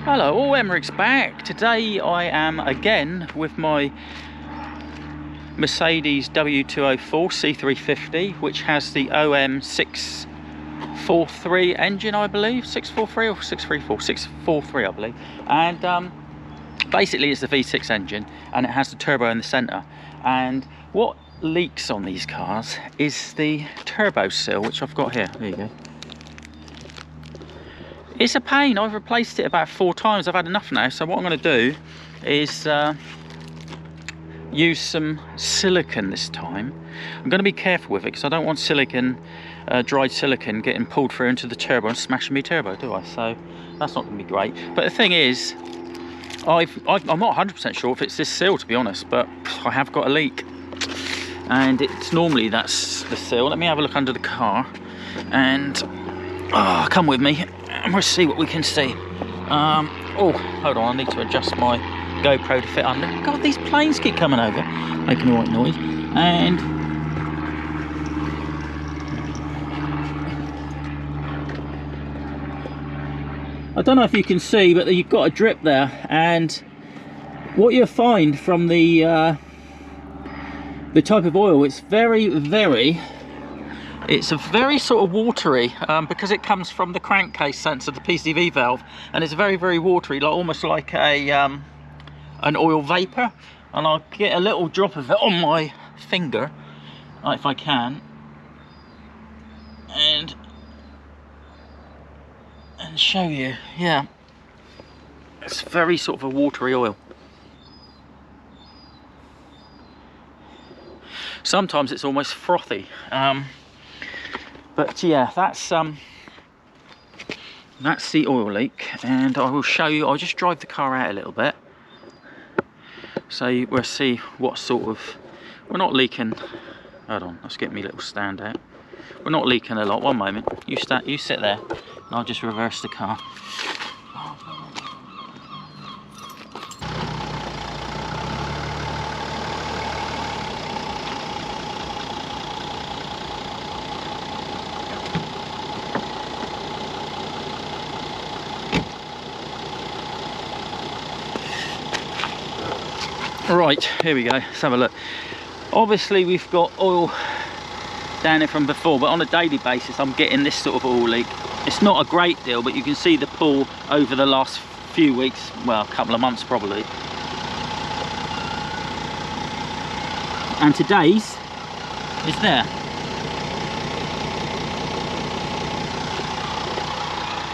Hello all, Emmerich's back. Today I am again with my Mercedes W204 C350, which has the OM643 engine, I believe. 643 or 634? 643 I believe. And basically it's the V6 engine, and it has the turbo in the centre. And what leaks on these cars is the turbo seal, which I've got here. There you go. It's a pain. I've replaced it about 4 times. I've had enough now. So what I'm going to do is use some silicone this time. I'm going to be careful with it because I don't want silicone, dried silicone, getting pulled through into the turbo and smashing me turbo, do I? So that's not going to be great. But the thing is, I'm not 100% sure if it's this seal, to be honest, but I have got a leak. And it's normally that's the seal. Let me have a look under the car and come with me and we'll see what we can see. Oh, hold on, I need to adjust my GoPro to fit under. God, these planes keep coming over, making a white noise. And I don't know if you can see, but you've got a drip there. And what you'll find from the type of oil, it's it's a very sort of watery, because it comes from the crankcase sensor, the PCV valve, and it's very, very watery, like almost like a an oil vapor. And I'll get a little drop of it on my finger, if I can, and show you. Yeah, it's very sort of a watery oil. Sometimes it's almost frothy. But yeah, that's the oil leak, and I will show you. I'll just drive the car out a little bit, so we'll see what sort of. We're not leaking. Hold on, let's get me little stand out. We're not leaking a lot. One moment, you sit there, and I'll just reverse the car. Right, here we go, let's have a look. Obviously we've got oil down here from before, but on a daily basis I'm getting this sort of oil leak. It's not a great deal, but you can see the pull over the last few weeks, well, a couple of months probably. And today's is there.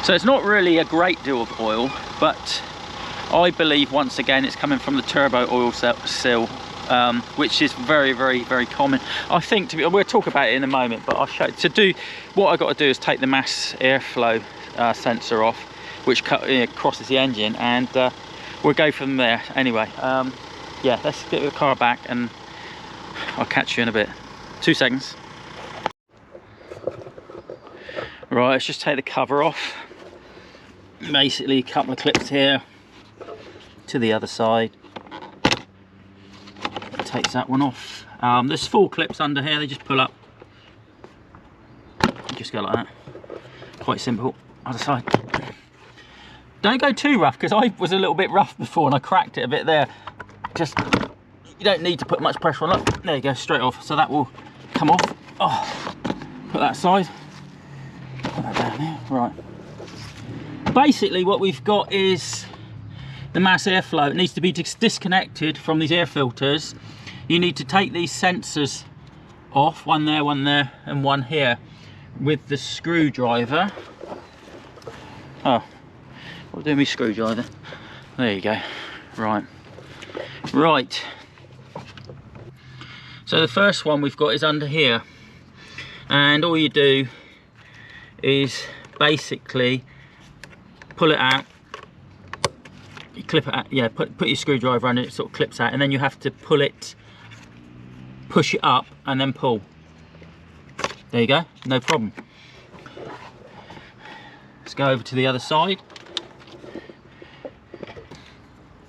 So it's not really a great deal of oil, but I believe once again it's coming from the turbo oil seal, which is very, very, very common. I think we'll talk about it in a moment, but I'll show you. What I've got to do is take the mass airflow sensor off, which crosses the engine, and we'll go from there. Anyway, yeah, let's get the car back and I'll catch you in a bit. 2 seconds. Right, let's just take the cover off. Basically a couple of clips here to the other side. Takes that one off. There's 4 clips under here, they just pull up. Just go like that. Quite simple. Other side. Don't go too rough, because I was a little bit rough before and I cracked it a bit there. Just, you don't need to put much pressure on. Look, there you go, straight off. So that will come off. Oh, put that aside. Put that down there. Right. Basically what we've got is the mass airflow. It needs to be disconnected from these air filters. You need to take these sensors off, one there, and one here, with the screwdriver. Oh, what do my screwdriver? There you go. Right. So the first one we've got is under here, and all you do is basically pull it out. You clip it out, yeah, put your screwdriver under it, it sort of clips out, and then you have to pull it, push it up, and then pull. There you go, no problem. Let's go over to the other side.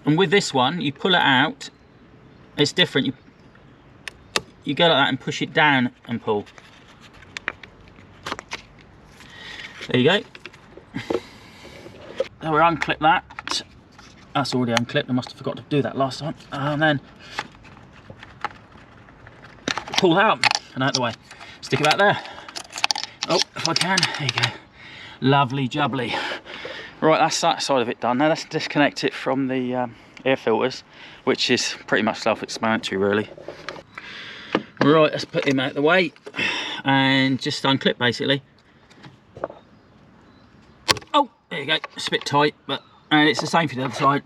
And with this one, you pull it out, it's different. You go like that and push it down and pull. There you go. So we'll unclip that. that's already unclipped. I must have forgot to do that last time. And then pull that up and out of the way. Stick it back there. Oh, if I can. There you go. Lovely jubbly. Right, that's that side of it done. Now let's disconnect it from the air filters, which is pretty much self-explanatory really. Right, let's put him out of the way and just unclip basically. Oh, there you go. It's a bit tight, but and it's the same for the other side.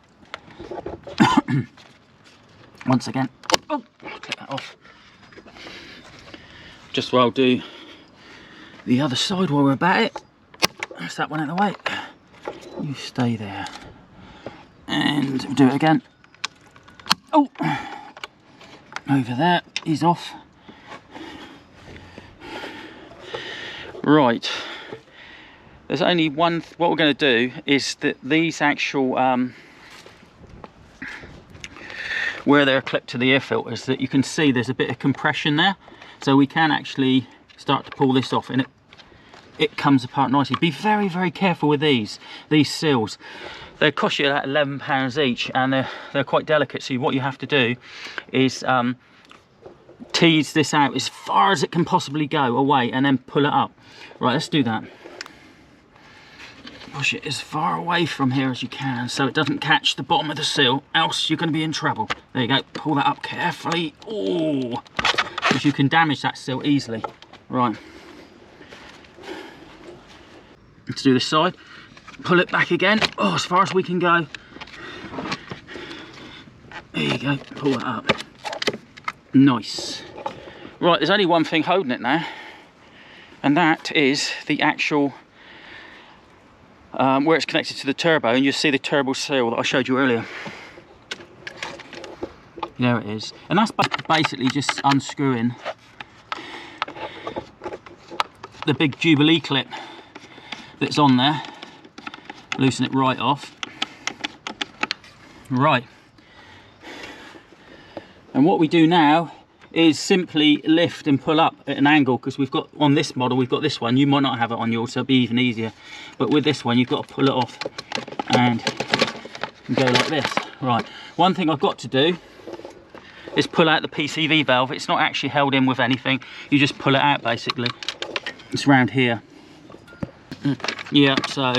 Once again. Oh, clip that off. Just while I'll do the other side while we're about it. That's that one out of the way. You stay there. And we'll do it again. Oh, over there, he's off. Right, there's only one, what we're going to do is that these actual, where they're clipped to the air filters, that you can see there's a bit of compression there. So we can actually start to pull this off and it comes apart nicely. Be very, very careful with these seals. They cost you about £11 each and they're quite delicate. So what you have to do is tease this out as far as it can possibly go away and then pull it up. Right, let's do that. Push it as far away from here as you can so it doesn't catch the bottom of the seal, else you're going to be in trouble. There you go, pull that up carefully. Oh, because you can damage that seal easily. Right, let's do this side. Pull it back again, oh, as far as we can go. There you go, pull it up. Nice. Right, there's only one thing holding it now, and that is the actual where it's connected to the turbo, and you'll see the turbo seal that I showed you earlier. There it is, and that's basically just unscrewing the big Jubilee clip that's on there. Loosen it right off. Right, and what we do now is simply lift and pull up at an angle, because we've got, on this model, we've got this one. You might not have it on yours, so it'll be even easier. But with this one, you've got to pull it off and go like this. Right, one thing I've got to do is pull out the PCV valve. It's not actually held in with anything. You just pull it out, basically. It's around here. Yeah, so,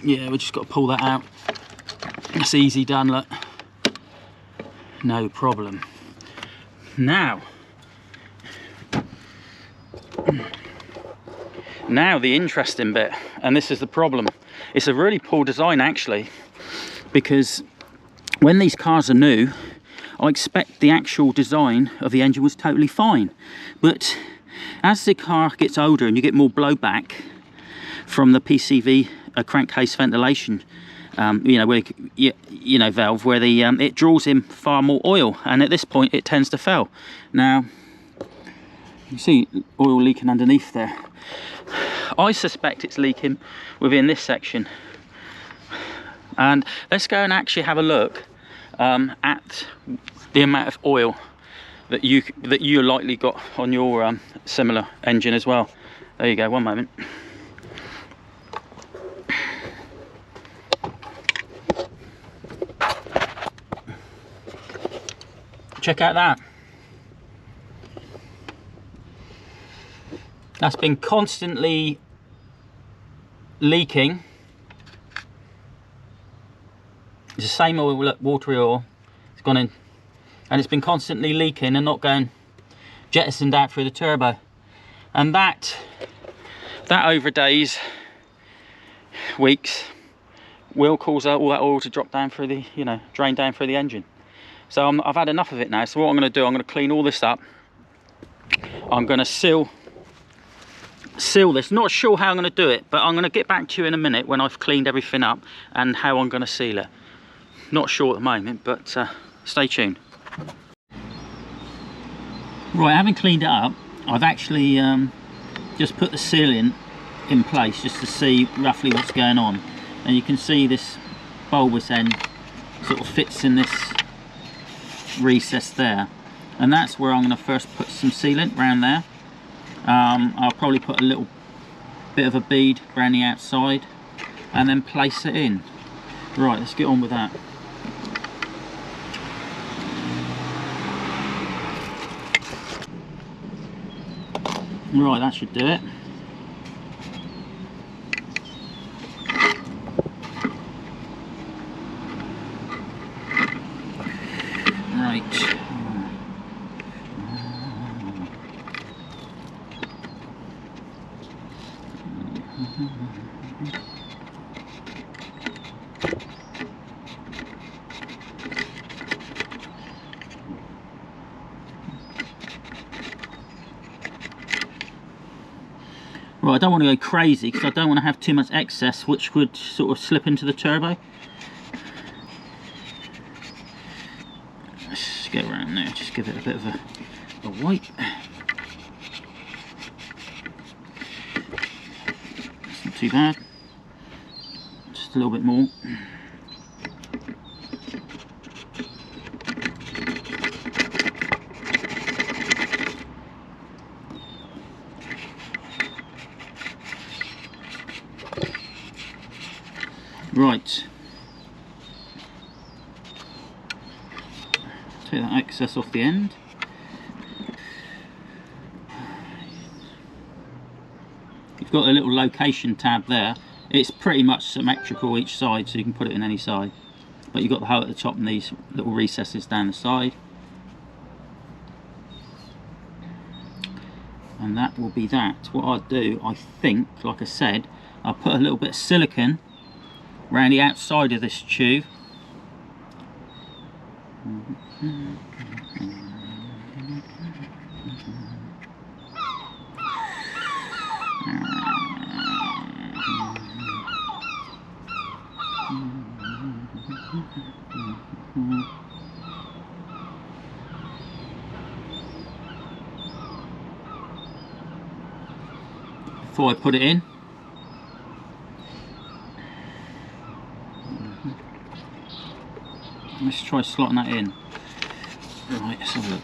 yeah, we just got to pull that out. It's easy done, look. No problem. Now the interesting bit, and this is the problem. It's a really poor design actually, because when these cars are new, I expect the actual design of the engine was totally fine, but as the car gets older and you get more blowback from the PCV crankcase ventilation valve, where the it draws in far more oil, and at this point it tends to fail. Now you see oil leaking underneath there. I suspect it's leaking within this section, and let's go and actually have a look at the amount of oil that you likely got on your similar engine as well. There you go, one moment. Check out that. That's been constantly leaking. It's the same oil, look, watery oil. It's gone in, and it's been constantly leaking and not going jettisoned out through the turbo. And that over days, weeks, will cause all that oil to drop down through the, drain down through the engine. So I've had enough of it now. So what I'm going to do, I'm going to clean all this up. I'm going to seal this. Not sure how I'm going to do it, but I'm going to get back to you in a minute when I've cleaned everything up and how I'm going to seal it. Not sure at the moment, but stay tuned. Right, having cleaned it up, I've actually just put the sealant in place just to see roughly what's going on. And you can see this bulbous end sort of fits in this recess there, and that's where I'm going to first put some sealant around there. I'll probably put a little bit of a bead around the outside and then place it in. Right, let's get on with that. Right, that should do it. Right. Right, I don't want to go crazy because I don't want to have too much excess which would sort of slip into the turbo. Let's go around there, just give it a bit of a wipe. That's not too bad. Just a little bit more. Right, take that excess off the end. You've got a little location tab there. It's pretty much symmetrical each side, so you can put it in any side. But you've got the hole at the top and these little recesses down the side. And that will be that. What I'll do, I think, like I said, I'll put a little bit of silicone around the outside of this tube. Before I put it in. Let's try slotting that in. Right, let's have a look.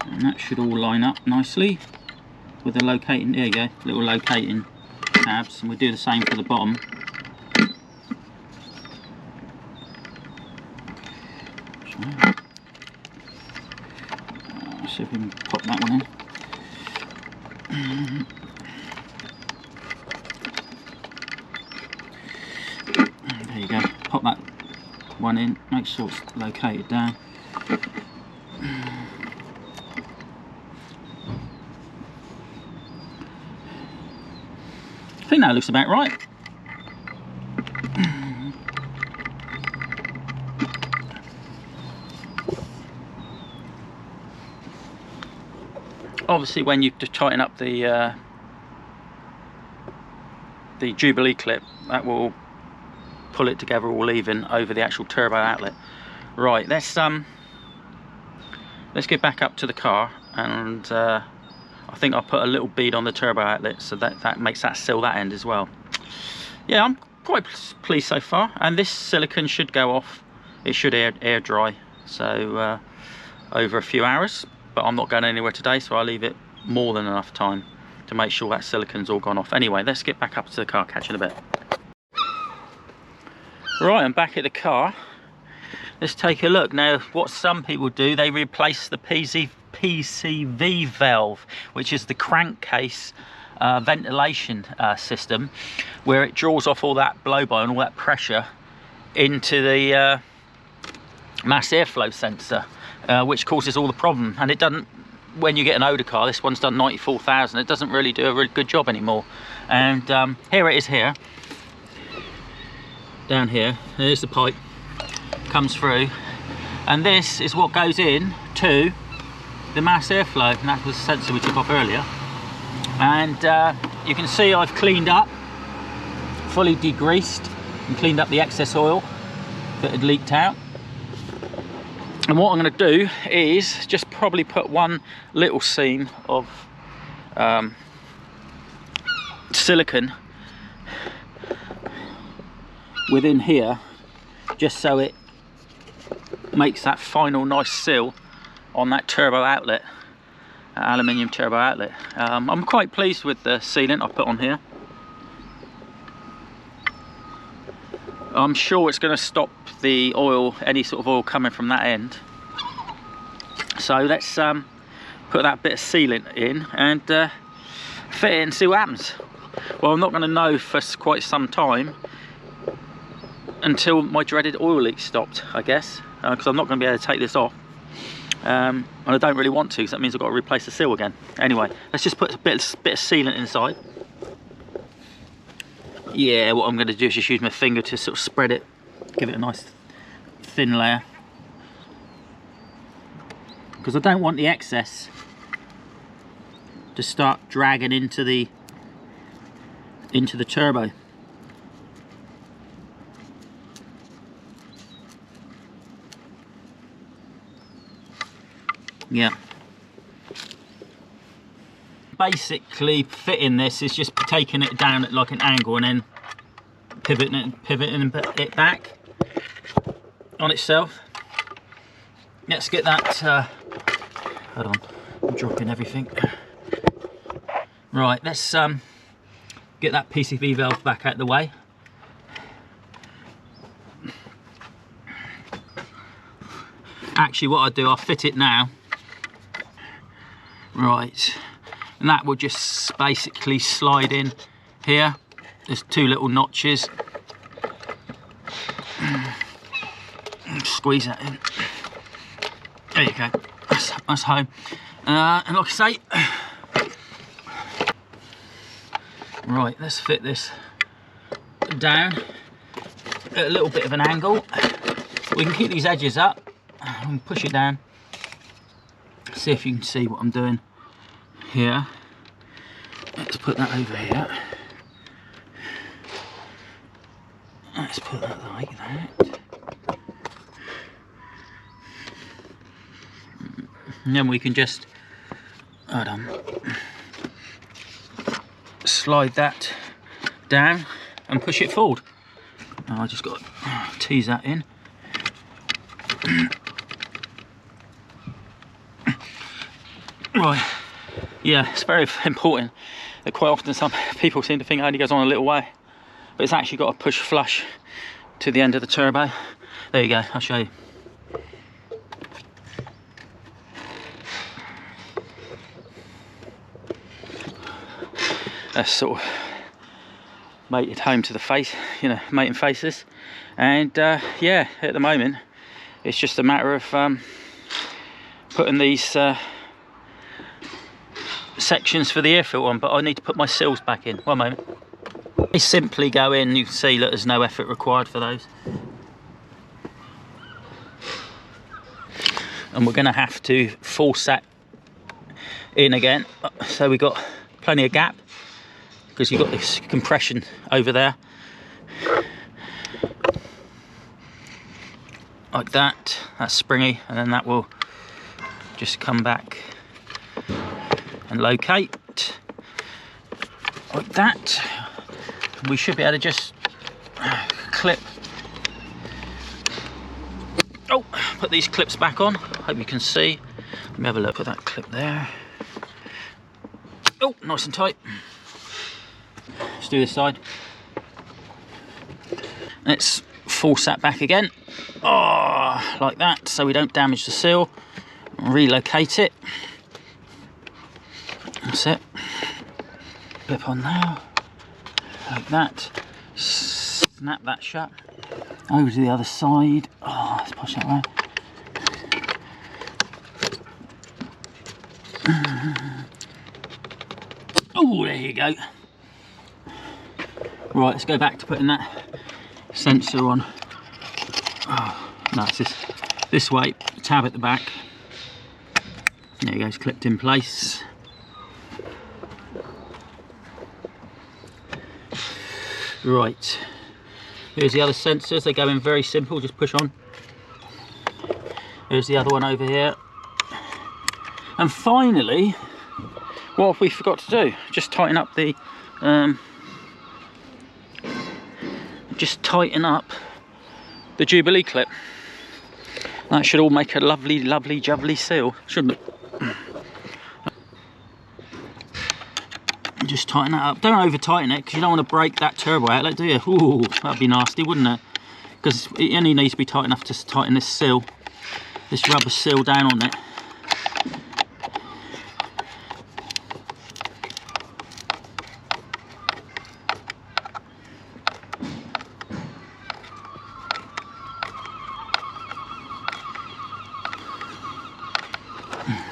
And that should all line up nicely with the locating, there you go, little locating tabs, and we'll do the same for the bottom. Let's see if we can pop that one in. There you go, pop that one in, make sure it's located down. I think that looks about right. Obviously when you tighten up the Jubilee clip, that will pull it together all even over the actual turbo outlet. Right, let's get back up to the car, and I think I'll put a little bead on the turbo outlet so that makes that seal that end as well. Yeah, I'm quite pleased so far, and this silicone should go off. It should air dry, so over a few hours, but I'm not going anywhere today, so I'll leave it more than enough time to make sure that silicone's all gone off. Anyway, let's get back up to the car, catch you in a bit. Right, I'm back at the car. Let's take a look. Now, what some people do, they replace the PCV valve, which is the crankcase ventilation system, where it draws off all that blow-by and all that pressure into the mass airflow sensor, which causes all the problem. And it doesn't, when you get an older car, this one's done 94,000, it doesn't really do a really good job anymore. And here it is here. Down here, there's the pipe, comes through, and this is what goes in to the mass airflow, and that was the sensor we took off earlier. And you can see I've cleaned up, fully degreased, and cleaned up the excess oil that had leaked out. And what I'm going to do is just probably put one little seam of silicone within here, just so it makes that final nice seal on that turbo outlet, aluminium turbo outlet. I'm quite pleased with the sealant I put on here. I'm sure it's going to stop the oil, any sort of oil coming from that end. So let's put that bit of sealant in and fit it and see what happens. Well, I'm not going to know for quite some time until my dreaded oil leak stopped, I guess, because I'm not going to be able to take this off. And I don't really want to, because that means I've got to replace the seal again. Anyway, let's just put a bit of sealant inside. Yeah, what I'm going to do is just use my finger to sort of spread it, give it a nice thin layer, because I don't want the excess to start dragging into the turbo. Yeah. Basically, fitting this is just taking it down at like an angle and then pivoting it back on itself. Let's get that. Hold on, I'm dropping everything. Right, let's get that PCV valve back out of the way. Actually, what I'll do, I'll fit it now. Right, and that will just basically slide in here. There's two little notches. Squeeze that in. There you go. That's home. And like I say, right, let's fit this down at a little bit of an angle. We can keep these edges up and push it down. See if you can see what I'm doing here. Let's put that over here. Let's put that like that. And then we can just, hold on, slide that down and push it forward. I just got to tease that in. Right, yeah, it's very important that quite often some people seem to think it only goes on a little way, but it's actually got to push flush to the end of the turbo. There you go, I'll show you. That's sort of mated home to the face, you know, mating faces. And yeah, at the moment it's just a matter of putting these sections for the air filter on, but I need to put my seals back in. One moment. They simply go in, you can see that there's no effort required for those. And we're going to have to force that in again, so we've got plenty of gap, because you've got this compression over there. Like that, that's springy, and then that will just come back and locate like that. We should be able to just clip, oh, put these clips back on. Hope you can see. Let me have a look at that clip there. Oh, nice and tight. Let's do this side. Let's force that back again. Oh, like that, so we don't damage the seal. Relocate it. That's it. Clip on now, like that. Snap that shut. Over to the other side. Oh, let's push that around. Oh, there you go. Right, let's go back to putting that sensor on. Oh, no, it's this way. Tab at the back. There you go, it's clipped in place. Right, here's the other sensors. They go in very simple, just push on. Here's the other one over here. And finally, what have we forgot to do? Just tighten up the Jubilee clip. That should all make a lovely, lovely, jubbly seal, shouldn't it? Just tighten that up. Don't over tighten it, because you don't want to break that turbo outlet, do you? Ooh, that'd be nasty, wouldn't it? Because it only needs to be tight enough to tighten this seal, this rubber seal down on it.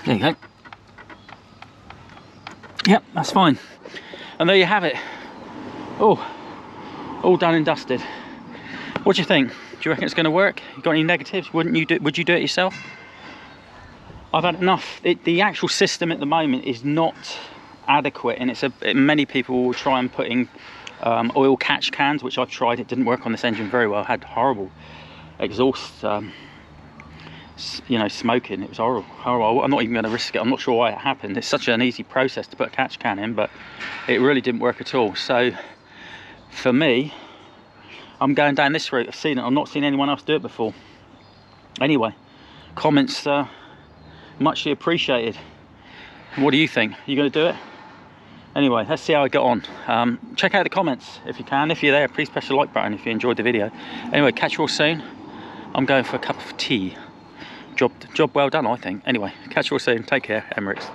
There you go. Yep, that's fine. And there you have it. Oh, all done and dusted. What do you think? Do you reckon it's going to work? You got any negatives? Would you do it yourself? I've had enough. The actual system at the moment is not adequate, and many people will try and put in oil catch cans, which I've tried. It didn't work on this engine very well. I had horrible exhaust, you know, smoking. It was horrible. I'm not even going to risk it. I'm not sure why it happened. It's such an easy process to put a catch can in, but it really didn't work at all. So for me, I'm going down this route. I've seen it. I've not seen anyone else do it before. Anyway, comments muchly appreciated. What do you think? Are you going to do it? Anyway, let's see how I get on. Check out the comments if you can. If you're there, please press the like button if you enjoyed the video. Anyway, catch you all soon. I'm going for a cup of tea. Job well done, I think. Anyway, catch you all soon. Take care, Emirates.